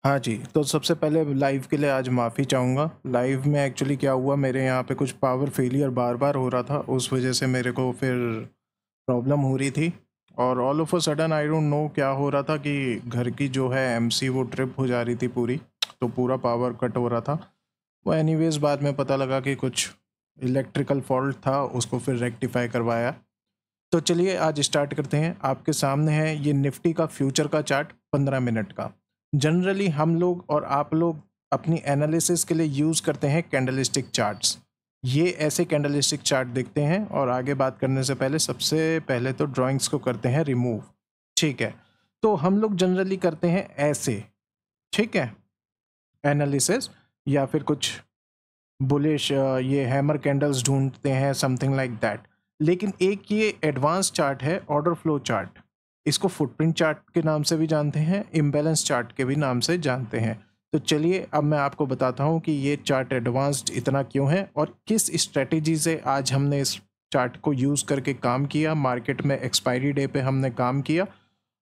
हाँ जी, तो सबसे पहले लाइव के लिए आज माफ़ी चाहूँगा। लाइव में एक्चुअली क्या हुआ, मेरे यहाँ पे कुछ पावर फेलियर बार-बार हो रहा था, उस वजह से मेरे को फिर प्रॉब्लम हो रही थी। और all of a sudden I don't know क्या हो रहा था कि घर की जो है एमसी वो ट्रिप हो जा रही थी पूरी, तो पूरा पावर कट हो रहा था। वो एनीवेज़ बाद में पता लगा कि कुछ इलेक्ट्रिकल फॉल्ट था, उसको फिर रेक्टिफ़ाई करवाया। तो चलिए आज स्टार्ट करते हैं। आपके सामने है ये निफ्टी का फ्यूचर का चार्ट 15 मिनट का। जनरली हम लोग और आप लोग अपनी एनालिसिस के लिए यूज़ करते हैं कैंडलस्टिक चार्ट्स। ये ऐसे कैंडलस्टिक चार्ट दिखते हैं। और आगे बात करने से पहले सबसे पहले तो ड्राइंग्स को करते हैं रिमूव। ठीक है, तो हम लोग जनरली करते हैं ऐसे, ठीक है, एनालिसिस या फिर कुछ बुलिश ये हैमर कैंडल्स ढूंढते हैं, समथिंग लाइक दैट। लेकिन एक ये एडवांस चार्ट है, ऑर्डर फ्लो चार्ट। इसको फुटप्रिंट चार्ट के नाम से भी जानते हैं, इम्बैलेंस चार्ट के भी नाम से जानते हैं। तो चलिए अब मैं आपको बताता हूँ कि ये चार्ट एडवांस्ड इतना क्यों है और किस स्ट्रेटेजी से आज हमने इस चार्ट को यूज़ करके काम किया, मार्केट में एक्सपायरी डे पे हमने काम किया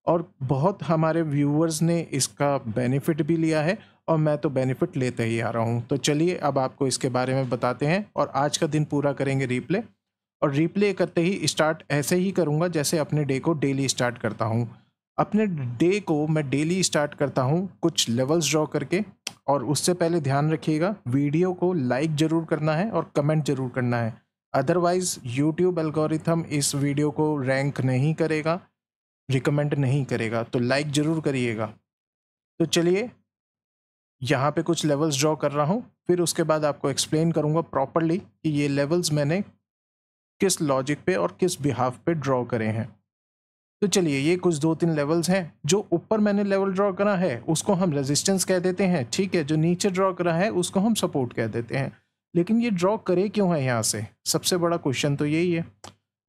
और बहुत हमारे व्यूअर्स ने इसका बेनिफिट भी लिया है और मैं तो बेनिफिट लेते ही आ रहा हूँ। तो चलिए अब आपको इसके बारे में बताते हैं और आज का दिन पूरा करेंगे रीप्ले। और रीप्ले करते ही स्टार्ट ऐसे ही करूँगा जैसे अपने डे को डेली स्टार्ट करता हूँ। अपने डे को मैं डेली स्टार्ट करता हूँ कुछ लेवल्स ड्रॉ करके। और उससे पहले ध्यान रखिएगा, वीडियो को लाइक ज़रूर करना है और कमेंट ज़रूर करना है, अदरवाइज़ यूट्यूब एल्गोरिथम इस वीडियो को रैंक नहीं करेगा, रिकमेंड नहीं करेगा। तो लाइक ज़रूर करिएगा। तो चलिए यहाँ पे कुछ लेवल्स ड्रॉ कर रहा हूँ, फिर उसके बाद आपको एक्सप्लेन करूँगा प्रॉपरली कि ये लेवल्स मैंने किस लॉजिक पे और किस बिहाफ पे ड्रॉ करे हैं। तो चलिए ये कुछ 2-3 लेवल्स हैं। जो ऊपर मैंने लेवल ड्रॉ करा है उसको हम रेजिस्टेंस कह देते हैं, ठीक है। जो नीचे ड्रॉ करा है उसको हम सपोर्ट कह देते हैं। लेकिन ये ड्रॉ करे क्यों है यहाँ से, सबसे बड़ा क्वेश्चन तो यही है।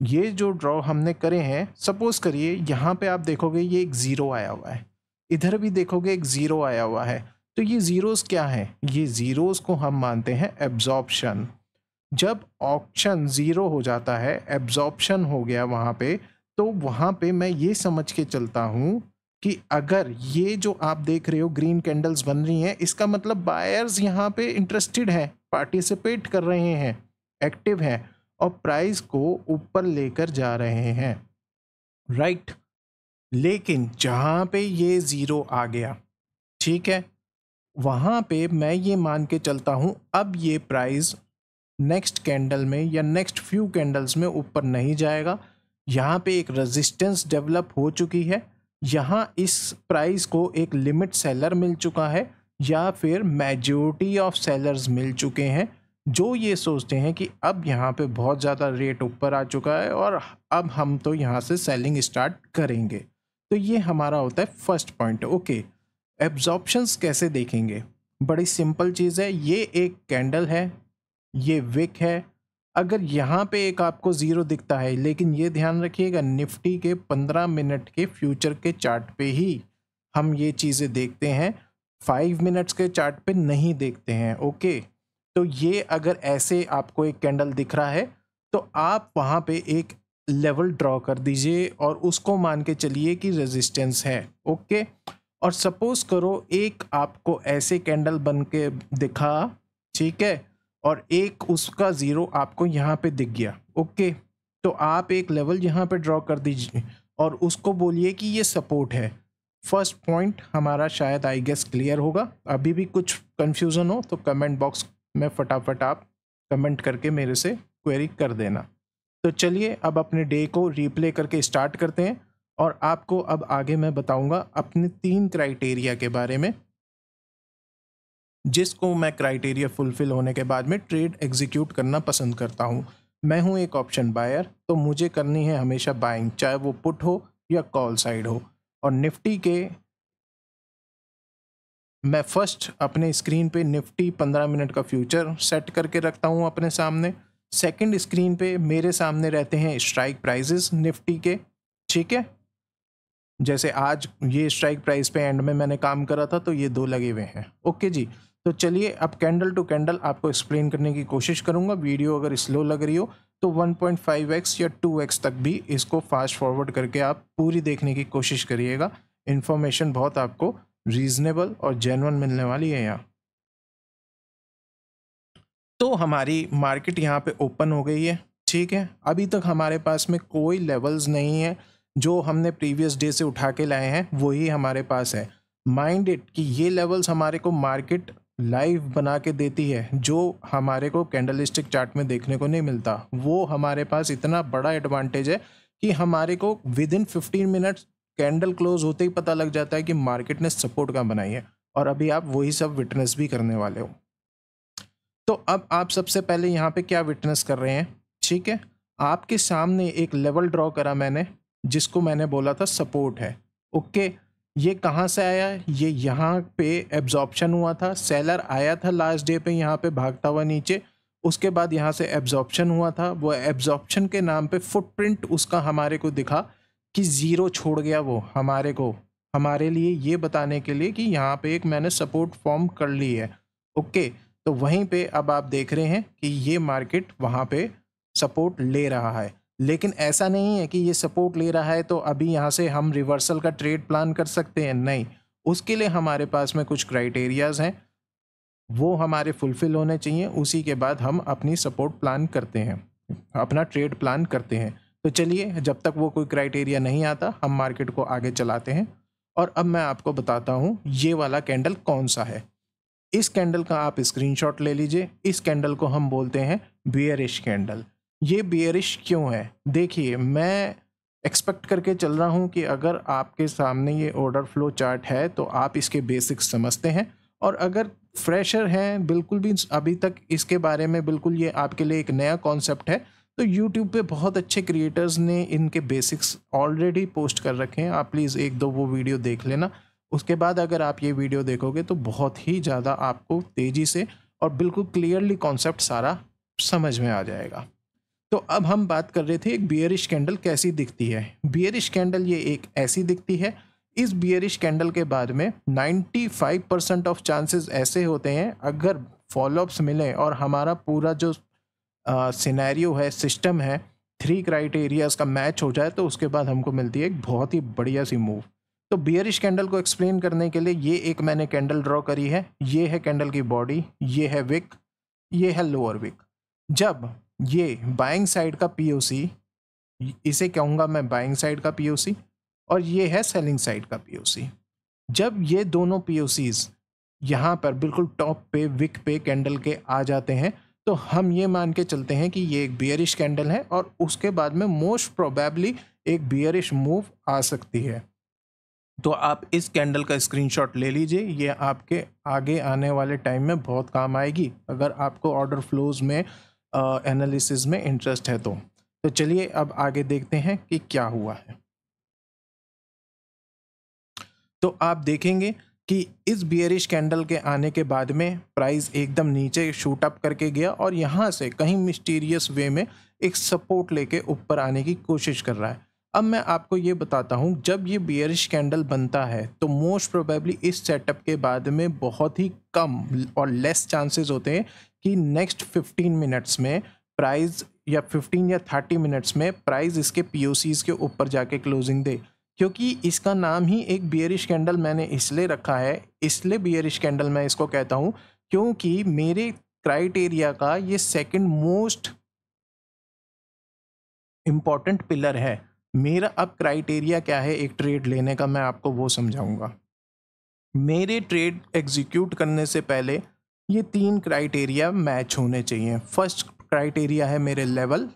ये जो ड्रॉ हमने करे हैं, सपोज करिए यहाँ पे आप देखोगे ये एक ज़ीरो आया हुआ है, इधर भी देखोगे एक ज़ीरो आया हुआ है। तो ये ज़ीरोज़ क्या हैं? ये ज़ीरोज़ को हम मानते हैं एब्जॉर्प्शन। जब ऑक्शन ज़ीरो हो जाता है, एब्जॉर्प्शन हो गया वहाँ पे, तो वहाँ पे मैं ये समझ के चलता हूँ कि अगर ये जो आप देख रहे हो ग्रीन कैंडल्स बन रही हैं, इसका मतलब बायर्स यहाँ पे इंटरेस्टेड हैं, पार्टिसिपेट कर रहे हैं, एक्टिव हैं और प्राइस को ऊपर लेकर जा रहे हैं, राइट। लेकिन जहाँ पे ये ज़ीरो आ गया, ठीक है, वहाँ पे मैं ये मान के चलता हूँ अब ये प्राइस नेक्स्ट कैंडल में या नेक्स्ट फ्यू कैंडल्स में ऊपर नहीं जाएगा। यहाँ पे एक रेजिस्टेंस डेवलप हो चुकी है, यहाँ इस प्राइस को एक लिमिट सेलर मिल चुका है या फिर मेजॉरिटी ऑफ सेलर्स मिल चुके हैं जो ये सोचते हैं कि अब यहाँ पे बहुत ज़्यादा रेट ऊपर आ चुका है और अब हम तो यहाँ से सेलिंग स्टार्ट करेंगे। तो ये हमारा होता है फर्स्ट पॉइंट। ओके, एब्जॉर्प्शंस कैसे देखेंगे? बड़ी सिंपल चीज़ है, ये एक कैंडल है, ये विक है। अगर यहाँ पे एक आपको ज़ीरो दिखता है, लेकिन ये ध्यान रखिएगा निफ्टी के 15 मिनट के फ्यूचर के चार्ट पे ही हम ये चीज़ें देखते हैं, 5 मिनट्स के चार्ट पे नहीं देखते हैं। ओके, तो ये अगर ऐसे आपको एक कैंडल दिख रहा है तो आप वहाँ पे एक लेवल ड्रॉ कर दीजिए और उसको मान के चलिए कि रेजिस्टेंस है। ओके, और सपोज करो एक आपको ऐसे कैंडल बन के दिखा, ठीक है, और एक उसका ज़ीरो आपको यहाँ पे दिख गया। ओके, तो आप एक लेवल यहाँ पे ड्रॉ कर दीजिए और उसको बोलिए कि ये सपोर्ट है। फर्स्ट पॉइंट हमारा शायद आई गेस क्लियर होगा। अभी भी कुछ कन्फ्यूज़न हो तो कमेंट बॉक्स में फटाफट आप कमेंट करके मेरे से क्वेरी कर देना। तो चलिए अब अपने डे को रीप्ले करके स्टार्ट करते हैं और आपको अब आगे मैं बताऊंगा अपने 3 क्राइटेरिया के बारे में, जिसको मैं क्राइटेरिया फुलफिल होने के बाद में ट्रेड एग्जीक्यूट करना पसंद करता हूँ। मैं हूँ एक ऑप्शन बायर, तो मुझे करनी है हमेशा बाइंग, चाहे वो पुट हो या कॉल साइड हो। और निफ्टी के मैं फर्स्ट अपने स्क्रीन पे निफ्टी 15 मिनट का फ्यूचर सेट करके रखता हूँ अपने सामने। सेकंड स्क्रीन पे मेरे सामने रहते हैं स्ट्राइक प्राइजेस निफ्टी के, ठीक है। जैसे आज ये स्ट्राइक प्राइस पे एंड में मैंने काम करा था तो ये 2 लगे हुए हैं। ओके जी, तो चलिए अब कैंडल टू कैंडल आपको एक्सप्लेन करने की कोशिश करूँगा। वीडियो अगर स्लो लग रही हो तो 1.5x या 2x तक भी इसको फास्ट फॉरवर्ड करके आप पूरी देखने की कोशिश करिएगा। इन्फॉर्मेशन बहुत आपको रीजनेबल और जेन्युइन मिलने वाली है यहाँ। तो हमारी मार्केट यहाँ पे ओपन हो गई है, ठीक है। अभी तक हमारे पास में कोई लेवल्स नहीं है, जो हमने प्रीवियस डे से उठा के लाए हैं वही हमारे पास है। माइंड इट कि ये लेवल्स हमारे को मार्केट लाइव बना के देती है, जो हमारे को कैंडलस्टिक चार्ट में देखने को नहीं मिलता। वो हमारे पास इतना बड़ा एडवांटेज है कि हमारे को with in 15 minutes candle close होते ही पता लग जाता है कि मार्केट ने सपोर्ट कहाँ बनाई है, और अभी आप वही सब विटनेस भी करने वाले हो। तो अब आप सबसे पहले यहाँ पे क्या विटनेस कर रहे हैं, ठीक है। आपके सामने एक लेवल ड्रॉ करा मैंने, जिसको मैंने बोला था सपोर्ट है, ओके। ये कहाँ से आया, ये यहाँ पे एब्जॉर्प्शन हुआ था, सेलर आया था लास्ट डे पे यहाँ पे भागता हुआ नीचे, उसके बाद यहाँ से एब्जॉर्प्शन हुआ था। वो एब्जॉर्प्शन के नाम पे फुटप्रिंट उसका हमारे को दिखा कि ज़ीरो छोड़ गया वो हमारे को, हमारे लिए ये बताने के लिए कि यहाँ पे एक मैंने सपोर्ट फॉर्म कर ली है, ओके। तो वहीं पे अब आप देख रहे हैं कि ये मार्केट वहाँ पे सपोर्ट ले रहा है, लेकिन ऐसा नहीं है कि ये सपोर्ट ले रहा है तो अभी यहाँ से हम रिवर्सल का ट्रेड प्लान कर सकते हैं, नहीं। उसके लिए हमारे पास में कुछ क्राइटेरियाज हैं, वो हमारे फुलफिल होने चाहिए, उसी के बाद हम अपनी सपोर्ट प्लान करते हैं, अपना ट्रेड प्लान करते हैं। तो चलिए, जब तक वो कोई क्राइटेरिया नहीं आता हम मार्केट को आगे चलाते हैं। और अब मैं आपको बताता हूँ ये वाला कैंडल कौन सा है। इस कैंडल का आप स्क्रीनशॉट ले लीजिए। इस कैंडल को हम बोलते हैं बियरिश कैंडल। ये बियरिश क्यों है, देखिए मैं एक्सपेक्ट करके चल रहा हूँ कि अगर आपके सामने ये ऑर्डर फ्लो चार्ट है तो आप इसके बेसिक्स समझते हैं, और अगर फ्रेशर हैं, बिल्कुल भी अभी तक इसके बारे में बिल्कुल ये आपके लिए एक नया कॉन्सेप्ट है, तो यूट्यूब पे बहुत अच्छे क्रिएटर्स ने इनके बेसिक्स ऑलरेडी पोस्ट कर रखे हैं। आप प्लीज़ एक दो वो वीडियो देख लेना, उसके बाद अगर आप ये वीडियो देखोगे तो बहुत ही ज़्यादा आपको तेज़ी से और बिल्कुल क्लियरली कॉन्सेप्ट सारा समझ में आ जाएगा। तो अब हम बात कर रहे थे एक बियरिश कैंडल कैसी दिखती है। बियरिश कैंडल ये एक ऐसी दिखती है। इस बियरिश कैंडल के बाद में 95% ऑफ चांसेस ऐसे होते हैं, अगर फॉलोअप्स मिले और हमारा पूरा जो सिनेरियो है, सिस्टम है, 3 क्राइटेरियाज का मैच हो जाए, तो उसके बाद हमको मिलती है एक बहुत ही बढ़िया सी मूव। तो बियरिश कैंडल को एक्सप्लेन करने के लिए ये एक मैंने कैंडल ड्रॉ करी है। ये है कैंडल की बॉडी, ये है विक, ये है लोअर विक। जब ये बाइंग साइड का पीओसी, इसे कहूँगा मैं बाइंग साइड का पीओसी, और ये है सेलिंग साइड का पीओसी, जब ये दोनों पीओसीज यहाँ पर बिल्कुल टॉप पे विक पे कैंडल के आ जाते हैं, तो हम ये मान के चलते हैं कि ये एक बियरिश कैंडल है, और उसके बाद में मोस्ट प्रोबेबली एक बियरिश मूव आ सकती है। तो आप इस कैंडल का स्क्रीनशॉट ले लीजिए, ये आपके आगे आने वाले टाइम में बहुत काम आएगी, अगर आपको ऑर्डर फ्लोज में एनालिसिस में इंटरेस्ट है तो चलिए अब आगे देखते हैं कि क्या हुआ है। तो आप देखेंगे कि इस बियरिश कैंडल के आने के बाद में प्राइस एकदम नीचे शूट अप करके गया, और यहाँ से कहीं मिस्टीरियस वे में एक सपोर्ट लेके ऊपर आने की कोशिश कर रहा है। अब मैं आपको ये बताता हूँ, जब ये बियरिश कैंडल बनता है तो मोस्ट प्रोबेबली इस सेटअप के बाद में बहुत ही कम और लेस चांसेस होते हैं कि नेक्स्ट 15 मिनट्स में प्राइस, या 15 या 30 मिनट्स में प्राइस इसके पीओसीज के ऊपर जाके क्लोजिंग दे, क्योंकि इसका नाम ही एक बियरिश कैंडल मैंने इसलिए रखा है, इसलिए बियरिश कैंडल मैं इसको कहता हूँ, क्योंकि मेरे क्राइटेरिया का ये सेकंड मोस्ट इम्पॉर्टेंट पिलर है। मेरा अब क्राइटेरिया क्या है एक ट्रेड लेने का, मैं आपको वो समझाऊंगा। मेरे ट्रेड एग्जीक्यूट करने से पहले ये 3 क्राइटेरिया मैच होने चाहिए। फर्स्ट क्राइटेरिया है मेरे लेवल,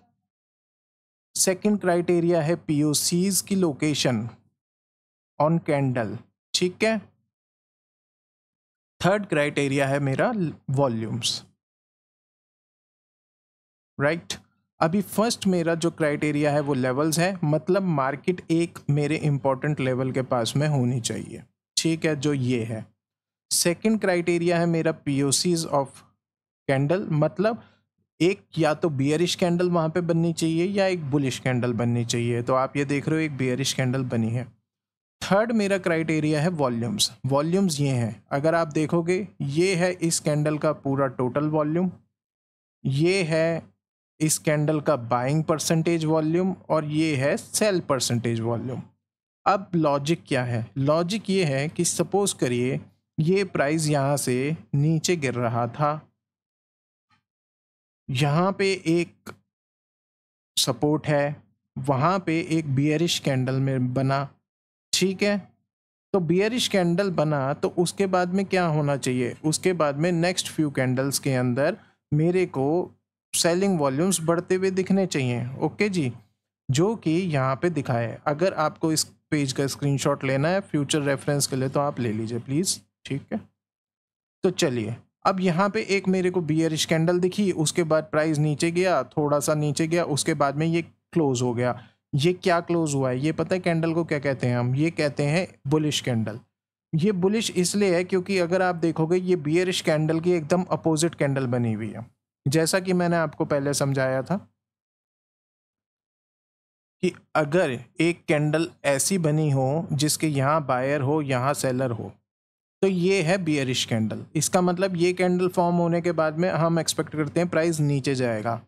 सेकंड क्राइटेरिया है पीओसीज की लोकेशन ऑन कैंडल, ठीक है। थर्ड क्राइटेरिया है मेरा वॉल्यूम्स, राइट। अभी फर्स्ट मेरा जो क्राइटेरिया है वो लेवल्स है, मतलब मार्केट एक मेरे इंपॉर्टेंट लेवल के पास में होनी चाहिए, ठीक है, जो ये है। सेकंड क्राइटेरिया है मेरा पीओसीज ऑफ कैंडल, मतलब एक या तो बियरिश कैंडल वहाँ पे बननी चाहिए या एक बुलिश कैंडल बननी चाहिए। तो आप ये देख रहे हो एक बियरिश कैंडल बनी है। थर्ड मेरा क्राइटेरिया है वॉल्यूम्स। वॉल्यूम्स ये हैं, अगर आप देखोगे ये है इस कैंडल का पूरा टोटल वॉल्यूम, ये है इस कैंडल का बाइंग परसेंटेज वॉल्यूम, और ये है सेल परसेंटेज वॉल्यूम। अब लॉजिक क्या है? लॉजिक ये है कि सपोज करिए ये प्राइस यहाँ से नीचे गिर रहा था, यहाँ पे एक सपोर्ट है, वहाँ पे एक बियरिश कैंडल में बना, ठीक है। तो बियरिश कैंडल बना तो उसके बाद में क्या होना चाहिए? उसके बाद में नेक्स्ट फ्यू कैंडल्स के अंदर मेरे को सेलिंग वॉल्यूम्स बढ़ते हुए दिखने चाहिए, ओके जी, जो कि यहाँ पे दिखाया है। अगर आपको इस पेज का स्क्रीनशॉट लेना है फ्यूचर रेफरेंस के लिए तो आप ले लीजिए प्लीज़, ठीक है। तो चलिए, अब यहाँ पे एक मेरे को बियरिश कैंडल दिखी, उसके बाद प्राइस नीचे गया, थोड़ा सा नीचे गया, उसके बाद में ये क्लोज हो गया। ये क्या क्लोज हुआ है? ये पता है कैंडल को क्या कहते हैं हम? ये कहते हैं बुलिश कैंडल। ये बुलिश इसलिए है क्योंकि अगर आप देखोगे ये बियरिश कैंडल की एकदम अपोजिट कैंडल बनी हुई है। जैसा कि मैंने आपको पहले समझाया था कि अगर एक कैंडल ऐसी बनी हो जिसके यहाँ बायर हो, यहाँ सेलर हो, तो ये है बियरिश कैंडल। इसका मतलब ये कैंडल फॉर्म होने के बाद में हम एक्सपेक्ट करते हैं प्राइस नीचे जाएगा।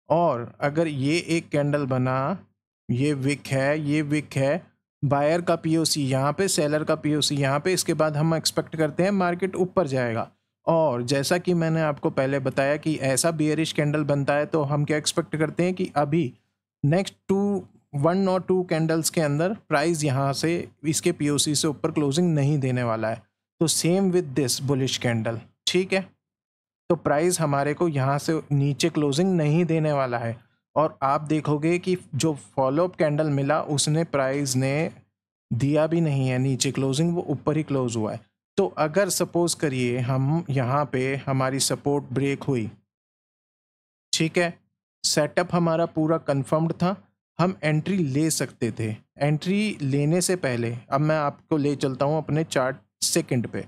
और अगर ये एक कैंडल बना, ये विक है, ये विक है, बायर का पीओसी यहाँ पे, सेलर का पीओसी यहाँ पे, इसके बाद हम एक्सपेक्ट करते हैं मार्केट ऊपर जाएगा। और जैसा कि मैंने आपको पहले बताया कि ऐसा बियरिश कैंडल बनता है तो हम क्या एक्सपेक्ट करते हैं कि अभी नेक्स्ट 1 और 2 कैंडल्स के अंदर प्राइस यहाँ से इसके पीओसी से ऊपर क्लोजिंग नहीं देने वाला है। तो same with this bullish candle, ठीक है। तो प्राइस हमारे को यहाँ से नीचे क्लोजिंग नहीं देने वाला है। और आप देखोगे कि जो फॉलोअप कैंडल मिला उसने प्राइस ने दिया भी नहीं है नीचे क्लोजिंग, वो ऊपर ही क्लोज हुआ है। तो अगर सपोज करिए हम यहाँ पे हमारी सपोर्ट ब्रेक हुई, ठीक है, सेटअप हमारा पूरा कंफर्म्ड था, हम एंट्री ले सकते थे। एंट्री लेने से पहले अब मैं आपको ले चलता हूँ अपने चार्ट सेकंड पे।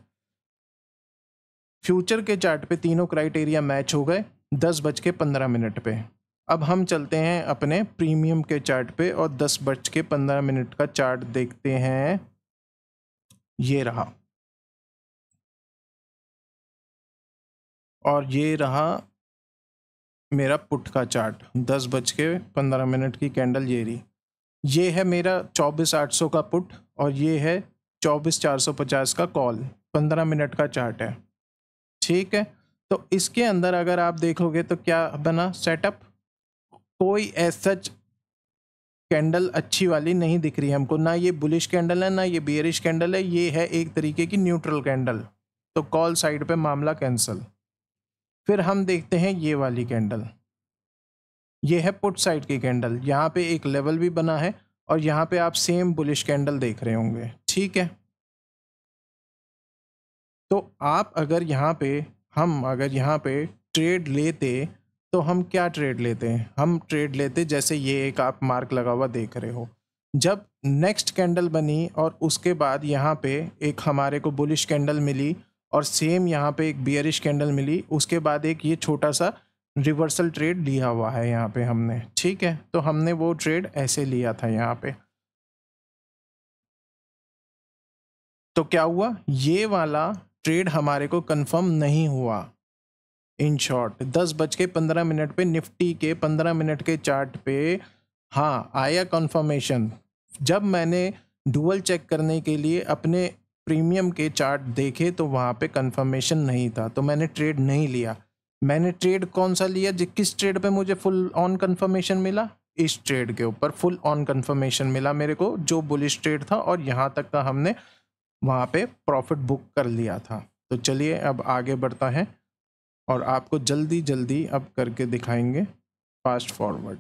फ्यूचर के चार्ट पे तीनों क्राइटेरिया मैच हो गए 10:15 पे। अब हम चलते हैं अपने प्रीमियम के चार्ट पे और 10:15 का चार्ट देखते हैं। ये रहा, और ये रहा मेरा पुट का चार्ट। 10:15 की कैंडल ये रही। ये है मेरा 24,800 का पुट और ये है 24,450 का कॉल। 15 मिनट का चार्ट है, ठीक है। तो इसके अंदर अगर आप देखोगे तो क्या बना सेटअप? कोई सच कैंडल अच्छी वाली नहीं दिख रही हमको, ना ये बुलिश कैंडल है ना ये बियरिश कैंडल है, ये है एक तरीके की न्यूट्रल कैंडल। तो कॉल साइड पे मामला कैंसिल। फिर हम देखते हैं ये वाली कैंडल, ये है पुट साइड की कैंडल। यहाँ पे एक लेवल भी बना है और यहाँ पे आप सेम बुलिश कैंडल देख रहे होंगे, ठीक है। तो आप अगर यहाँ पे ट्रेड लेते तो हम क्या ट्रेड लेते हैं? हम ट्रेड लेते जैसे ये एक आप मार्क लगा हुआ देख रहे हो, जब नेक्स्ट कैंडल बनी और उसके बाद यहाँ पे एक हमारे को बुलिश कैंडल मिली और सेम यहाँ पे एक बियरिश कैंडल मिली, उसके बाद एक ये छोटा सा रिवर्सल ट्रेड लिया हुआ है यहाँ पे हमने, ठीक है। तो हमने वो ट्रेड ऐसे लिया था यहाँ पे। तो क्या हुआ? ये वाला ट्रेड हमारे को कंफर्म नहीं हुआ। इन शॉर्ट 10:15 पे निफ्टी के 15 मिनट के चार्ट पे हाँ आया कंफर्मेशन। जब मैंने डुअल चेक करने के लिए अपने प्रीमियम के चार्ट देखे तो वहाँ पे कंफर्मेशन नहीं था, तो मैंने ट्रेड नहीं लिया। मैंने ट्रेड कौन सा लिया? किस ट्रेड पे मुझे फुल ऑन कंफर्मेशन मिला? इस ट्रेड के ऊपर फुल ऑन कंफर्मेशन मिला मेरे को, जो बुलिश ट्रेड था, और यहाँ तक का हमने वहाँ पे प्रॉफिट बुक कर लिया था। तो चलिए अब आगे बढ़ता है और आपको जल्दी जल्दी अब करके दिखाएंगे फास्ट फॉरवर्ड।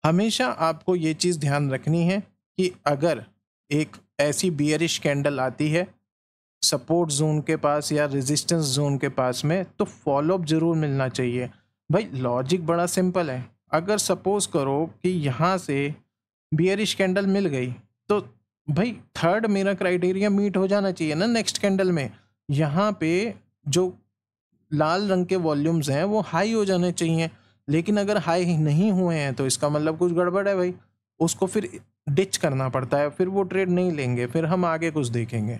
हमेशा आपको ये चीज़ ध्यान रखनी है कि अगर एक ऐसी बियरिश कैंडल आती है सपोर्ट जोन के पास या रेजिस्टेंस जोन के पास में, तो फॉलोअप ज़रूर मिलना चाहिए। भाई लॉजिक बड़ा सिंपल है। अगर सपोज करो कि यहाँ से बियरिश कैंडल मिल गई तो भाई थर्ड मेरा क्राइटेरिया मीट हो जाना चाहिए ना नेक्स्ट कैंडल में। यहाँ पे जो लाल रंग के वॉल्यूम्स हैं वो हाई हो जाने चाहिए, लेकिन अगर हाई नहीं हुए हैं तो इसका मतलब कुछ गड़बड़ है भाई। उसको फिर डिच करना पड़ता है, फिर वो ट्रेड नहीं लेंगे, फिर हम आगे कुछ देखेंगे।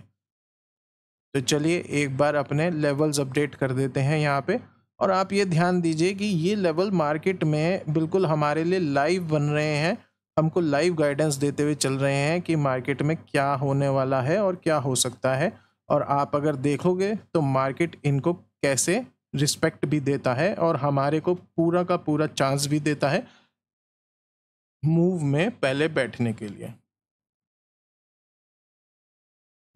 तो चलिए एक बार अपने लेवल्स अपडेट कर देते हैं यहाँ पे, और आप ये ध्यान दीजिए कि ये लेवल मार्केट में बिल्कुल हमारे लिए लाइव बन रहे हैं। हमको लाइव गाइडेंस देते हुए चल रहे हैं कि मार्केट में क्या होने वाला है और क्या हो सकता है। और आप अगर देखोगे तो मार्केट इनको कैसे रिस्पेक्ट भी देता है और हमारे को पूरा का पूरा चांस भी देता है मूव में पहले बैठने के लिए।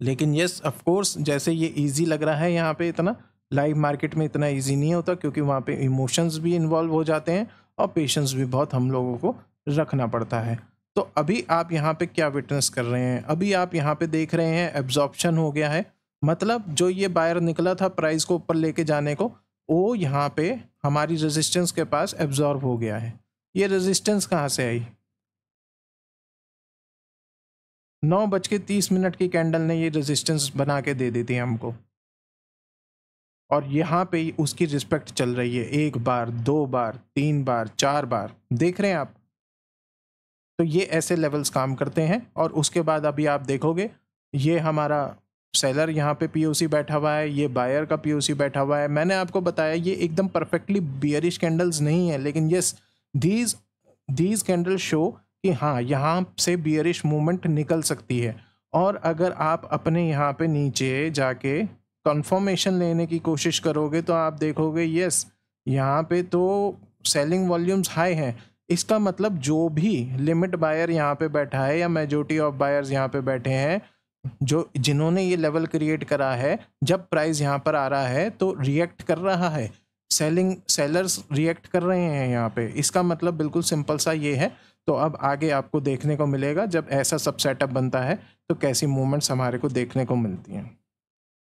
लेकिन यस ऑफ कोर्स, जैसे ये इजी लग रहा है यहाँ पे, इतना लाइव मार्केट में इतना इजी नहीं होता, क्योंकि वहाँ पे इमोशंस भी इन्वॉल्व हो जाते हैं और पेशेंस भी बहुत हम लोगों को रखना पड़ता है। तो अभी आप यहाँ पे क्या विटनेस कर रहे हैं, अभी आप यहाँ पे देख रहे हैं एब्जॉर्प्शन हो गया है। मतलब जो ये बायर निकला था प्राइस को ऊपर लेके जाने को, वो यहाँ पे हमारी रेजिस्टेंस के पास एब्जॉर्ब हो गया है। ये रेजिस्टेंस कहाँ से आई? 9:30 की कैंडल ने ये रेजिस्टेंस बना के दे दी थी हमको, और यहाँ पे उसकी रिस्पेक्ट चल रही है 1 बार 2 बार 3 बार 4 बार, देख रहे हैं आप। तो ये ऐसे लेवल्स काम करते हैं। और उसके बाद अभी आप देखोगे ये हमारा सेलर यहाँ पे पीओसी बैठा हुआ है, ये बायर का पीओसी बैठा हुआ है। मैंने आपको बताया ये एकदम परफेक्टली बियरिश कैंडल्स नहीं है, लेकिन यस दीज कैंडल शो कि हाँ यहाँ से बियरिश मूवमेंट निकल सकती है। और अगर आप अपने यहाँ पे नीचे जाके कंफर्मेशन लेने की कोशिश करोगे तो आप देखोगे यस यहाँ पे तो सेलिंग वॉल्यूम्स हाई हैं। इसका मतलब जो भी लिमिट बायर यहाँ पे बैठा है या मेजॉरिटी ऑफ बायर्स यहाँ पे बैठे हैं, जो जिन्होंने ये लेवल क्रिएट करा है, जब प्राइस यहाँ पर आ रहा है तो रिएक्ट कर रहा है, सेलर्स रिएक्ट कर रहे हैं यहाँ पे। इसका मतलब बिल्कुल सिंपल सा ये है। तो अब आगे आपको देखने को मिलेगा जब ऐसा सब सेटअप बनता है तो कैसी मूवमेंट्स हमारे को देखने को मिलती हैं।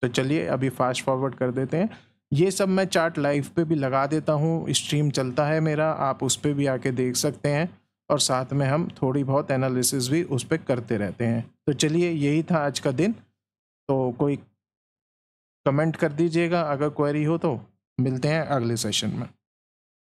तो चलिए अभी फास्ट फॉरवर्ड कर देते हैं। ये सब मैं चार्ट लाइव पे भी लगा देता हूँ, स्ट्रीम चलता है मेरा, आप उस पर भी आके देख सकते हैं, और साथ में हम थोड़ी बहुत एनालिसिस भी उस पर करते रहते हैं। तो चलिए यही था आज का दिन। तो कोई कमेंट कर दीजिएगा अगर क्वेरी हो तो। मिलते हैं अगले सेशन में।